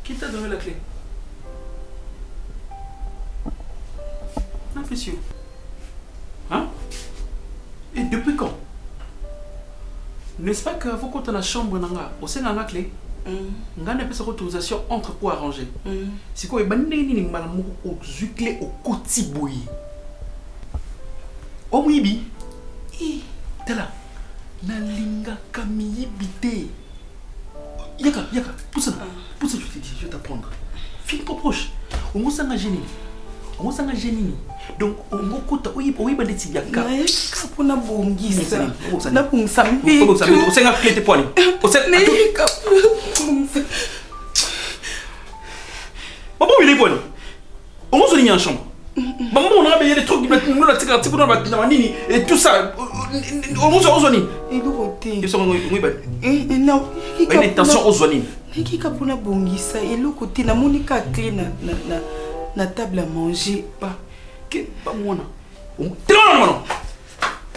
Qui t'a donné la clé? Impression. Hein? Et depuis quand? N'est-ce pas que vous quand on a chambre nanga, au sein de la clé, on a une autorisation entre pour arranger. C'est quoi? Il y a une clé au quotidien. Oh oui, t'es là. Nalinga kamiye bité. Yaka, pousse, je te dis, je vais t'apprendre. Fille pas proche. On va s'en gêner. Donc, on va côté, oui, bah des tibiaka. On a bongi ça. On a bon samedi. On s'en a clé tes poignets. On s'en a. Maman, il est bon. On va se lier en chambre. Maman, on a des trucs, nous la tigre, nous la nini et tout ça. On va se lier. Et le côté. Ils sont oui ben. Non. Il est tension aux zones. Qui a pour la bongi ça et le côté na monika clé na table à manger pas. Que pas moi non. Non.